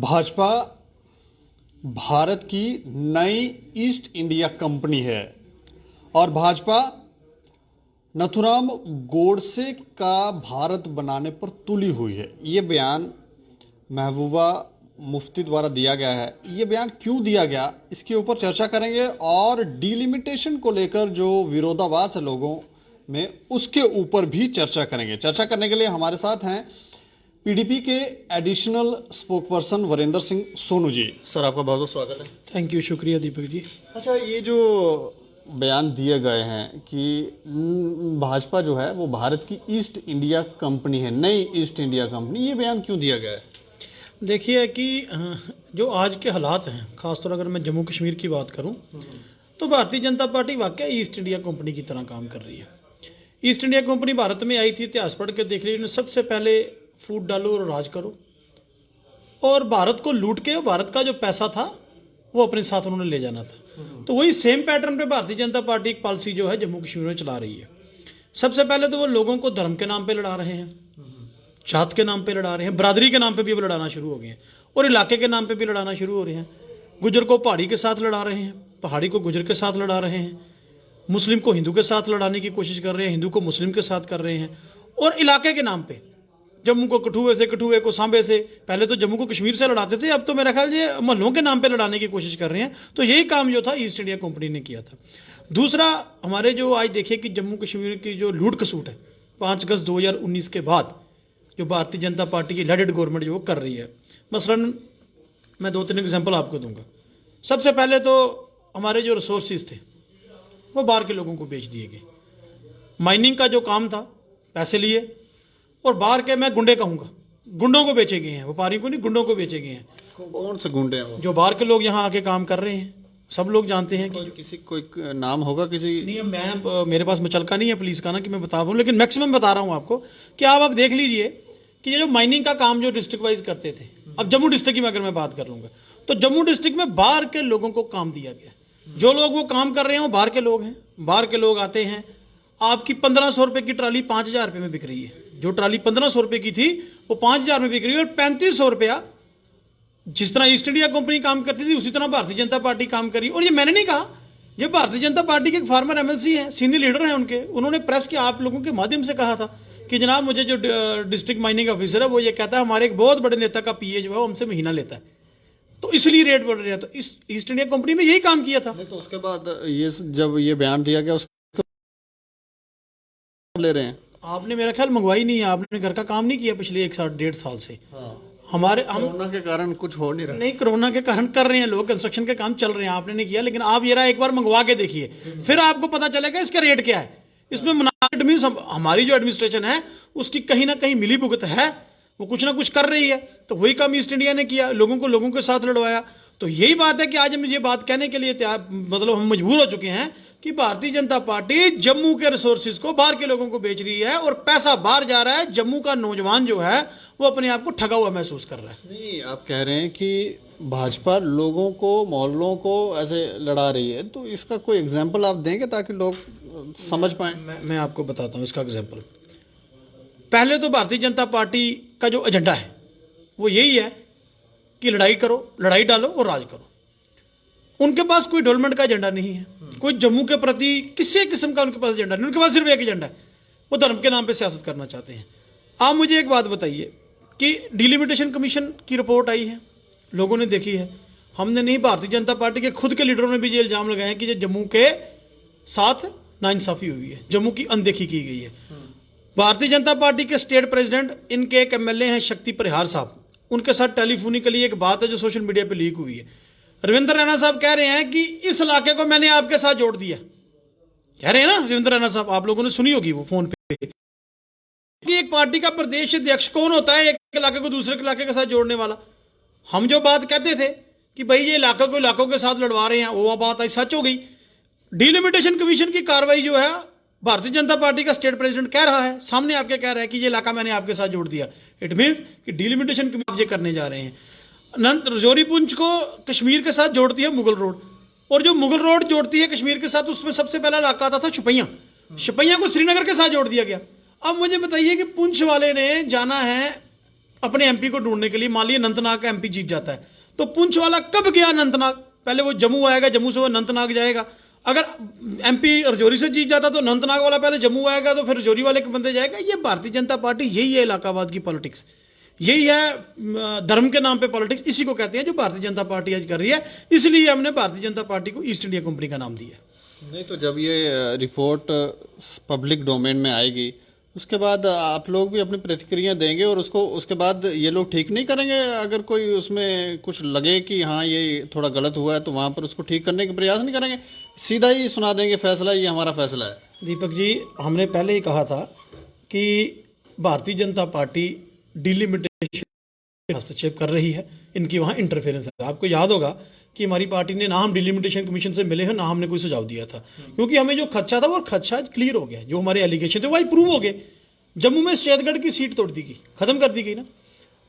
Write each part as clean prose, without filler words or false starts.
भाजपा भारत की नई east India company है और भाजपा नथुराम गोडसे का भारत बनाने पर तुली हुई है। ये बयान महबूबा मुफ्ती द्वारा दिया गया है। ये बयान क्यों दिया गया, इसके ऊपर चर्चा करेंगे और डिलिमिटेशन को लेकर जो विरोधाभास है लोगों में, उसके ऊपर भी चर्चा करेंगे। चर्चा करने के लिए हमारे साथ हैं पीडीपी के additional spokesperson Varendra Singh Sonu ji. Sir, आपका बहुत बहुत स्वागत है। थैंक यू, शुक्रिया दीपक जी। अच्छा, ये जो बयान दिए गए हैं कि भाजपा जो है वो भारत की ईस्ट इंडिया कंपनी है, नई ईस्ट इंडिया कंपनी, ये बयान क्यों दिया गया है? देखिए कि जो आज के हालात हैं, खासतौर अगर मैं जम्मू कश्मीर की बात करूं तो भारतीय जनता पार्टी वाकई ईस्ट इंडिया कंपनी की तरह काम कर रही है। ईस्ट इंडिया कंपनी भारत में आई थी, इतिहास पढ़ के देख लीजिए, सबसे पहले फूट डालो और राज करो और भारत को लूट के भारत का जो पैसा था वो अपने साथ उन्होंने ले जाना था। तो वही सेम पैटर्न पे भारतीय जनता पार्टी एक पॉलिसी जो है जम्मू कश्मीर में चला रही है। सबसे पहले तो वो लोगों को धर्म के नाम पे लड़ा रहे हैं, जात के नाम पे लड़ा रहे हैं, बरादरी के नाम पे भी अब लड़ाना शुरू हो गए हैं और इलाके के नाम पे भी लड़ाना शुरू हो रहे हैं। गुजर को पहाड़ी के साथ लड़ा रहे हैं, पहाड़ी को गुजर के साथ लड़ा रहे हैं, मुस्लिम को हिंदू के साथ लड़ाने की कोशिश कर रहे हैं, हिंदू को मुस्लिम के साथ कर रहे हैं। और इलाके के नाम पे जम्मू को कठुए से, कठुए को सांबे से, पहले तो जम्मू को कश्मीर से लड़ाते थे, अब तो मेरा ख्याल ये महलों के नाम पे लड़ाने की कोशिश कर रहे हैं। तो यही काम जो था ईस्ट इंडिया कंपनी ने किया था। दूसरा, हमारे जो आज देखिए कि जम्मू कश्मीर की जो लूट खसूट है 5 अगस्त 2019 के बाद जो भारतीय जनता पार्टी की लेडेड गवर्नमेंट जो वो कर रही है। मसलन मैं 2-3 एग्जाम्पल आपको दूंगा। सबसे पहले तो हमारे जो रिसोर्सेज थे वो बाहर के लोगों को बेच दिए गए। माइनिंग का जो काम था, पैसे लिए और बाहर के, मैं गुंडे कहूंगा, गुंडों को बेचे गए हैं, व्यापारी को नहीं, गुंडों को बेचे गए हैं। कौन से गुंडे हैं वो? जो बाहर के लोग यहाँ आके काम कर रहे हैं, सब लोग जानते हैं कि किसी कोई नाम होगा किसी? नहीं, मैं मेरे पास मचलका नहीं है पुलिस का ना कि मैं बता पाऊँ, लेकिन मैक्सिमम बता रहा हूँ आपको कि आप देख लीजिए कि ये जो माइनिंग का काम जो डिस्ट्रिक्ट वाइज करते थे, अब जम्मू डिस्ट्रिक्ट की अगर मैं बात कर लूंगा तो जम्मू डिस्ट्रिक्ट में बाहर के लोगों को काम दिया गया। जो लोग वो काम कर रहे हैं वो बाहर के लोग हैं। बाहर के लोग आते हैं, आपकी 1500 रुपए की ट्राली 5000 रुपए में बिक रही है। जो ट्राली 1500 रुपए की थी वो 5000 में बिक रही है और 3500 रुपया जिस तरह ईस्ट इंडिया कंपनी काम करती थी उसी तरह भारतीय जनता पार्टी काम करी। और ये मैंने नहीं कहा, ये भारतीय जनता पार्टी के एक फार्मर एमएलसी हैं, सीनियर लीडर हैं उनके, उन्होंने प्रेस के आप लोगों के माध्यम से कहा था कि जनाब मुझे जो डिस्ट्रिक्ट माइनिंग ऑफिसर है वो ये कहता है हमारे एक बहुत बड़े नेता का पीए जो है वो हमसे महीना लेता है, तो इसलिए रेट बढ़ रहे हैं। तो इस ईस्ट इंडिया कंपनी में यही काम किया था। तो उसके बाद ये जब ये बयान दिया गया उसको ले रहे हैं, आपने मेरा ख्याल मंगवाई नहीं है, आपने घर का काम नहीं किया पिछले 1-1.5 साल से। हम कोरोना के कारण कुछ हो नहीं रहा। नहीं, कोरोना के कारण कर रहे हैं लोग, कंस्ट्रक्शन के काम चल रहे हैं, आपने नहीं किया। लेकिन आप ये एक बार मंगवा के देखिए, फिर आपको पता चलेगा इसका रेट क्या है। इसमें मुनाफा मींस हमारी जो एडमिनिस्ट्रेशन है उसकी कहीं ना कहीं मिली भुगत है, वो कुछ ना कुछ कर रही है। तो वही काम ईस्ट इंडिया ने किया, लोगों के साथ लड़वाया। तो यही बात है कि आज हम ये बात कहने के लिए मतलब हम मजबूर हो चुके हैं कि भारतीय जनता पार्टी जम्मू के रिसोर्सेज को बाहर के लोगों को बेच रही है और पैसा बाहर जा रहा है। जम्मू का नौजवान जो है वो अपने आप को ठगा हुआ महसूस कर रहा है। नहीं, आप कह रहे हैं कि भाजपा लोगों को, मोहल्लों को ऐसे लड़ा रही है, तो इसका कोई एग्जाम्पल आप देंगे ताकि लोग समझ पाए? मैं आपको बताता हूं इसका एग्जाम्पल। पहले तो भारतीय जनता पार्टी का जो एजेंडा है वो यही है कि लड़ाई करो, लड़ाई डालो और राज करो। उनके पास कोई डेवलपमेंट का एजेंडा नहीं है, कोई जम्मू के प्रति किसी किस्म का उनके पास एजेंडा नहीं। उनके पास सिर्फ एक एजेंडा है, वो धर्म के नाम पे सियासत करना चाहते हैं। आप मुझे एक बात बताइए कि डिलिमिटेशन कमीशन की रिपोर्ट आई है, लोगों ने देखी है, हमने नहीं, भारतीय जनता पार्टी के खुद के लीडरों ने भी ये इल्जाम लगाए हैं कि ये जम्मू के साथ नाइंसाफी हुई है, जम्मू की अनदेखी की गई है। भारतीय जनता पार्टी के स्टेट प्रेसिडेंट, इनके एक एमएलए हैं शक्ति परिहार साहब, उनके साथ टेलीफोनिकली एक बात है जो सोशल मीडिया पे लीक हुई है। रविंद्र रैना साहब कह रहे हैं कि इस इलाके को मैंने आपके साथ जोड़ दिया, कह रहे हैं ना रविंद्र रैना साहब, आप लोगों ने सुनी होगी वो फोन पे। कि एक पार्टी का प्रदेश अध्यक्ष कौन होता है एक इलाके को दूसरे इलाके के साथ जोड़ने वाला? हम जो बात कहते थे कि भाई ये इलाके को इलाकों के साथ लड़वा रहे हैं, वो बात आई सच हो गई। डिलिमिटेशन कमीशन की कार्रवाई जो है भारतीय जनता पार्टी का स्टेट प्रेसिडेंट कह रहा है, सामने आपके कह रहा है कि ये इलाका मैंने आपके साथ जोड़ दिया। इट मींस कि डिलिमिटेशन कमीशन करने जा रहे हैं। अनंत रजौरी पुंछ को कश्मीर के साथ जोड़ती है मुगल रोड, और जो मुगल रोड जोड़ती है कश्मीर के साथ उसमें सबसे पहला इलाका आता था शुपैया, शुपैया को श्रीनगर के साथ जोड़ दिया गया। अब मुझे बताइए कि पुंछ वाले ने जाना है अपने एमपी को ढूंढने के लिए। मान लीजिए अनंतनाग का एमपी जीत जाता है, तो पुंछ वाला कब गया अनंतनाग? पहले वो जम्मू आएगा, जम्मू से वो अनंतनाग जाएगा। अगर एमपी रजौरी से जीत जाता तो अनंतनाग वाला पहले जम्मू आएगा, तो फिर रजौरी वाले के बंदे जाएगा। ये भारतीय जनता पार्टी, यही है इलाकाबाद की पॉलिटिक्स, यही है धर्म के नाम पे पॉलिटिक्स, इसी को कहते हैं जो भारतीय जनता पार्टी आज कर रही है। इसलिए हमने भारतीय जनता पार्टी को ईस्ट इंडिया कंपनी का नाम दिया है। नहीं तो जब ये रिपोर्ट पब्लिक डोमेन में आएगी, उसके बाद आप लोग भी अपनी प्रतिक्रिया देंगे और उसको उसके बाद ये लोग ठीक नहीं करेंगे? अगर कोई उसमें कुछ लगे कि हाँ ये थोड़ा गलत हुआ है तो वहां पर उसको ठीक करने के प्रयास नहीं करेंगे, सीधा ही सुना देंगे फैसला, ये हमारा फैसला है? दीपक जी, हमने पहले ही कहा था कि भारतीय जनता पार्टी डिलिमिटेशन हस्तक्षेप कर रही है, इनकी वहां इंटरफेरेंस है। आपको याद होगा कि हमारी पार्टी ने ना हम डिलिमिटेशन कमीशन से मिले हैं, ना हमने कोई सुझाव दिया था, क्योंकि हमें जो खदशा था वो खदशा क्लियर हो गया। जो हमारे एलिगेशन थे वो प्रूव हो गए। जम्मू में सुचेतगढ़ की सीट तोड़ दी गई, खत्म कर दी गई ना।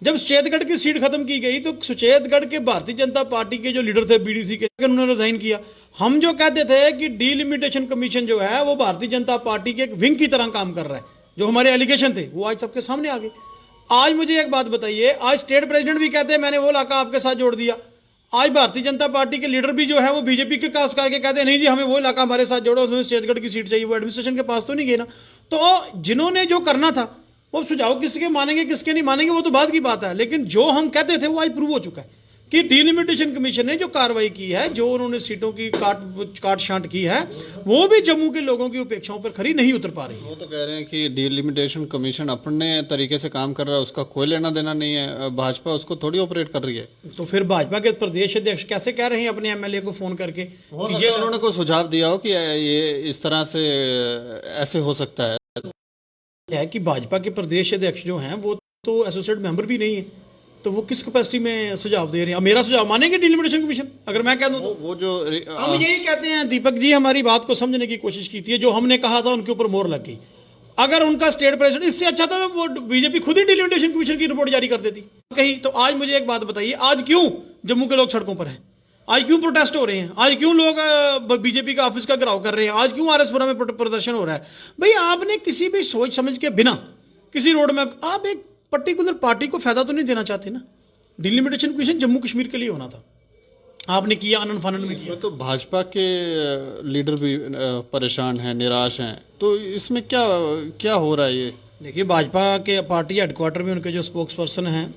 जब सुचेतगढ़ की सीट खत्म की गई तो सुचेतगढ़ के भारतीय जनता पार्टी के जो लीडर थे बीडीसी के, उन्होंने रिजाइन किया। हम जो कहते थे कि डिलिमिटेशन कमीशन जो है वो भारतीय जनता पार्टी के एक विंग की तरह काम कर रहा है, जो हमारे एलिगेशन थे वो आज सबके सामने आ गए। आज मुझे एक बात बताइए, आज स्टेट प्रेसिडेंट भी कहते हैं मैंने वो इलाका आपके साथ जोड़ दिया। आज भारतीय जनता पार्टी के लीडर भी जो है वो बीजेपी के कास करके कहते हैं नहीं जी हमें वो इलाका हमारे साथ जोड़ो, उसमें सुचेतगढ़ की सीट चाहिए। वो एडमिनिस्ट्रेशन के पास तो नहीं गए ना। तो जिन्होंने जो करना था वो सुझाव किसके मानेंगे किसके नहीं मानेंगे वो तो बाद की बात है, लेकिन जो हम कहते थे वो आज प्रूव हो चुका है कि डिलिमिटेशन कमीशन ने जो कार्रवाई की है, जो उन्होंने सीटों की काट छांट की है, वो भी जम्मू के लोगों की अपेक्षाओं पर खरी नहीं उतर पा रही। वो तो कह रहे हैं कि डिलिमिटेशन कमीशन अपने तरीके से काम कर रहा है, उसका कोई लेना देना नहीं है, भाजपा उसको थोड़ी ऑपरेट कर रही है। तो फिर भाजपा के प्रदेश अध्यक्ष कैसे कह रहे हैं अपने एमएलए को फोन करके ये उन्होंने कोई सुझाव दिया हो कि ये इस तरह से ऐसे हो सकता है कि भाजपा के प्रदेश अध्यक्ष जो हैं वो तो एसोसिएट मेंबर भी नहीं है, तो वो किस कैपेसिटी में सुझाव दे रहे हैं? मेरा सुझाव मानेंगे डिलिमिटेशन कमीशन अगर मैं कह दूं तो? वो जो हम यही कहते हैं दीपक जी, हमारी बात को समझने की कोशिश की थी, जो हमने कहा था उनके ऊपर मोहर लग गई। अगर उनका स्टेट प्रेसिडेंट इससे अच्छा था तो वो बीजेपी खुद ही डिलिमिटेशन कमीशन की रिपोर्ट जारी कर देती कहीं। तो आज मुझे एक बात बताइए, आज क्यों जम्मू के लोग सड़कों पर हैं? आज क्यों प्रोटेस्ट हो रहे हैं? आज क्यों लोग बीजेपी का ऑफिस का घेराव कर रहे हैं? आज क्यों आरएसपुरा में प्रदर्शन हो रहा है? भाई आपने किसी भी सोच समझ के बिना किसी रोड मैप, आप एक पर्टिकुलर पार्टी को फायदा तो नहीं देना चाहते ना। डिलिमिटेशन कमीशन जम्मू कश्मीर के लिए होना था, आपने किया आनंद फानंद में किया। तो भाजपा के लीडर भी परेशान हैं, निराश हैं, तो इसमें क्या क्या हो रहा है? ये देखिए, भाजपा के पार्टी हेडक्वार्टर में उनके जो स्पोक्स पर्सन हैं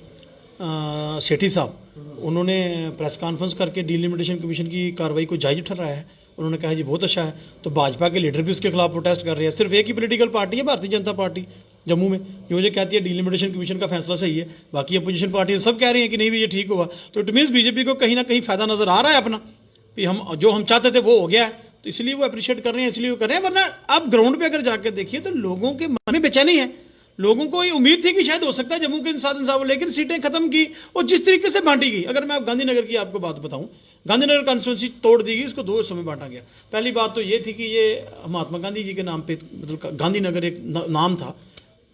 सेठी साहब, उन्होंने प्रेस कॉन्फ्रेंस करके डिलिमिटेशन कमीशन की कार्रवाई को जायज ठहराया है। उन्होंने कहा जी बहुत अच्छा है। तो भाजपा के लीडर भी उसके खिलाफ प्रोटेस्ट कर रहे हैं। सिर्फ एक ही पॉलिटिकल पार्टी है भारतीय जनता पार्टी जम्मू में जो ये कहती है डिलिमिटेशन कमीशन का फैसला सही है, बाकी अपोजिशन पार्टी सब कह रही हैं कि नहीं भी ये ठीक हुआ। तो इट मीन्स बीजेपी को कहीं ना कहीं फायदा नजर आ रहा है अपना, कि हम जो हम चाहते थे वो हो गया है, तो इसलिए वो अप्रिशिएट कर रहे हैं, इसलिए वो कर रहे हैं। वरना आप ग्राउंड पे अगर जाकर देखिए तो लोगों के मन में बेचैनी है। लोगों को ये उम्मीद थी कि शायद हो सकता है जम्मू के इंसाफ, लेकिन सीटें खत्म की और जिस तरीके से बांटी गई। अगर मैं गांधीनगर की आपको बात बताऊं, गांधीनगर कॉन्स्टिट्यूंसी तोड़ दी गई, इसको दो हिस्सों में बांटा गया। पहली बात तो ये थी कि ये महात्मा गांधी जी के नाम पे, मतलब गांधीनगर एक नाम था,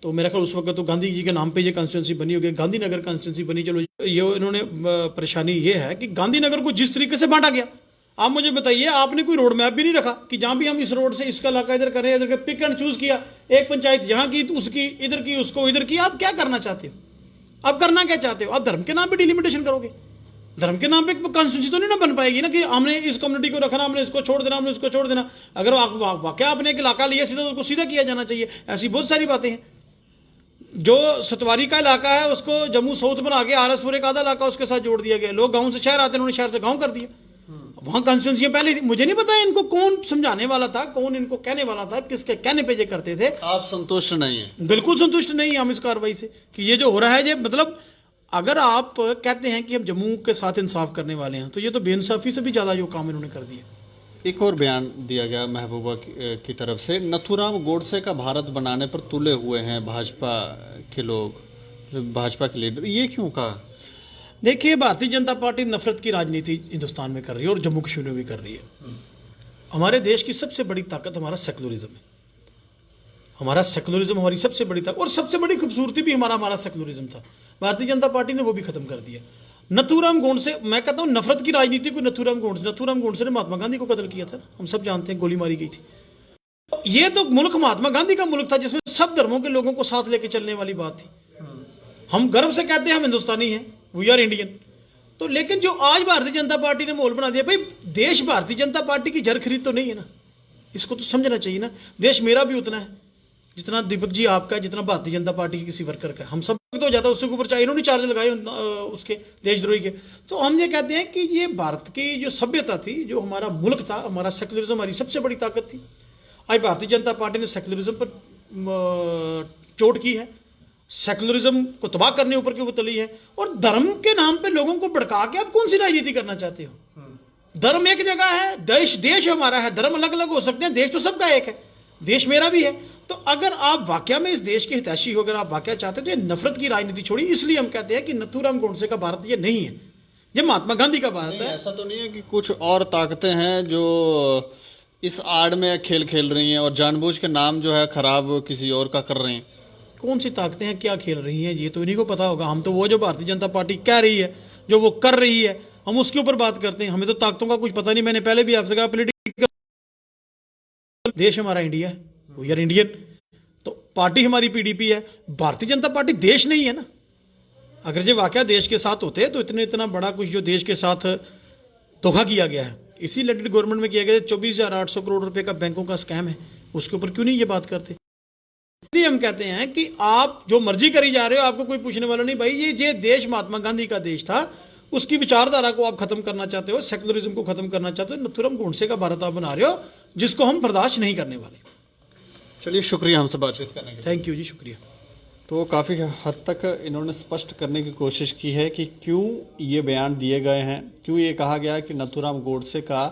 तो मेरा ख्याल उस वक्त तो गांधी जी के नाम पे ये कॉन्स्टिट्यूंसी बनी होगी, गांधीनगर कॉन्स्टिट्यूंसी बनी। चलो ये इन्होंने परेशानी ये है कि गांधीनगर को जिस तरीके से बांटा गया, आप मुझे बताइए, आपने कोई रोड मैप भी नहीं रखा कि जहां भी हम इस रोड से इसका इलाका इधर करें, इधर पिक एंड चूज किया, एक पंचायत यहां की तो उसकी इधर की, उसको इधर की। आप क्या करना चाहते हो? आप करना क्या चाहते हो? आप धर्म के नाम पे डिलिमिटेशन करोगे? धर्म के नाम पे कॉन्स्टिट्यूंसी तो नहीं ना बन पाएगी ना कि हमने इस कम्युनिटी को रखना, हमने इसको छोड़ देना, हमने इसको छोड़ देना। अगर वाकई आपने एक इलाका लिया सीधा, तो उसको सीधा किया जाना चाहिए। ऐसी बहुत सारी बातें हैं। जो सतवारी का इलाका है उसको जम्मू साउथ बना के आरएसपुर एक आधा इलाका उसके साथ जोड़ दिया गया। लोग गांव से शहर आते हैं, उन्होंने शहर से गांव कर दिया। वहां कॉन्स्टिट्यूंसी पहले थी, मुझे नहीं पता इनको कौन समझाने वाला था, कौन इनको कहने वाला था, किसके कहने पे ये करते थे। आप संतुष्ट नहीं है? बिल्कुल संतुष्ट नहीं है हम इस कार्रवाई से कि ये जो हो रहा है, ये मतलब अगर आप कहते हैं कि हम जम्मू के साथ इंसाफ करने वाले हैं, तो ये तो बेइंसाफी से भी ज्यादा जो काम इन्होंने कर दिया। एक और बयान दिया गया महबूबा की तरफ से, नथुराम गोडसे का भारत बनाने पर तुले हुए हैं भाजपा के लोग, भाजपा के लीडर, ये क्यों कहा? देखिए, भारतीय जनता पार्टी नफरत की राजनीति हिंदुस्तान में कर रही है और जम्मू कश्मीर में भी कर रही है। हमारे देश की सबसे बड़ी ताकत हमारा सेकुलरिज्म है। हमारा सेकुलरिज्म हमारी सबसे बड़ी ताकत और सबसे बड़ी खूबसूरती भी हमारा सेकुलरिज्म था। भारतीय जनता पार्टी ने वो भी खत्म कर दिया। नथुराम गोडसे, मैं कहता हूं नफरत की राजनीति को नथुराम गोडसे ने महात्मा गांधी को कत्ल किया था, हम सब जानते हैं, गोली मारी गई थी। ये तो मुल्क महात्मा गांधी का मुल्क था जिसमें सब धर्मों के लोगों को साथ लेके चलने वाली बात थी। हम गर्व से कहते हैं हम हिंदुस्तानी हैं, वी आर इंडियन। तो लेकिन जो आज भारतीय जनता पार्टी ने माहौल बना दिया, भाई देश भारतीय जनता पार्टी की जर खरीद तो नहीं है ना, इसको तो समझना चाहिए ना। देश मेरा भी उतना है जितना दीपक जी आपका है, जितना भारतीय जनता पार्टी के किसी वर्कर का, हम सब तो हो जाता है उसके ऊपर, चाहे इन्होंने चार्ज लगाए उसके देशद्रोही के। तो हम ये कहते हैं कि ये भारत की जो सभ्यता थी, जो हमारा मुल्क था, हमारा सेकुलरिज्म हमारी सबसे बड़ी ताकत थी। आज भारतीय जनता पार्टी ने सेकुलरिज्म पर चोट की है, सेकुलरिज्म को तबाह करने ऊपर की वो तली है, और धर्म के नाम पे लोगों को भड़का के आप कौन सी राजनीति करना चाहते हो? धर्म एक जगह है, देश हमारा है, धर्म अलग अलग हो सकते हैं, देश तो सबका एक है, देश मेरा भी है। तो अगर आप वाकया में इस देश के हितैषी हो, अगर आप वाकया चाहते हो तो ये नफरत की राजनीति छोड़ी। इसलिए हम कहते हैं कि नथुराम गोडसे का भारत ये नहीं है, ये महात्मा गांधी का भारत है। ऐसा तो नहीं है कि कुछ और ताकतें हैं जो इस आड़ में खेल खेल रही हैं और जानबूझ के नाम जो है खराब किसी और का कर रहे हैं? कौन सी ताकतें हैं, क्या खेल रही हैं, ये तो इन्हीं को पता होगा। हम तो वो जो भारतीय जनता पार्टी कह रही है, जो वो कर रही है, हम उसके ऊपर बात करते हैं। हमें तो ताकतों का कुछ पता नहीं। मैंने पहले भी आपसे कहा, पॉलिटिकल देश हमारा इंडिया है, वी आर इंडियन। तो पार्टी हमारी पीडीपी है, भारतीय जनता पार्टी देश नहीं है ना। अगर ये वाकया देश के साथ होते तो इतना बड़ा कुछ जो देश के साथ धोखा किया गया है, इसी लेटेड गवर्नमेंट में किया गया, 24,800 करोड़ रुपए का बैंकों का स्कैम है, उसके ऊपर क्यों नहीं ये बात करते? इसलिए हम कहते हैं कि आप जो मर्जी करी जा रहे हो, आपको कोई पूछने वाला नहीं। भाई ये देश महात्मा गांधी का देश था, उसकी विचारधारा को आप खत्म करना चाहते हो, सेकुलरिज्म को खत्म करना चाहते हो, नथुराम गोडसे का भारत आप बना रहे हो, जिसको हम बर्दाश्त नहीं करने वाले। चलिए, शुक्रिया हमसे बातचीत करने के लिए। थैंक यू जी, शुक्रिया। तो काफ़ी हद तक इन्होंने स्पष्ट करने की कोशिश की है कि क्यों ये बयान दिए गए हैं, क्यों ये कहा गया है कि नथुराम गोडसे का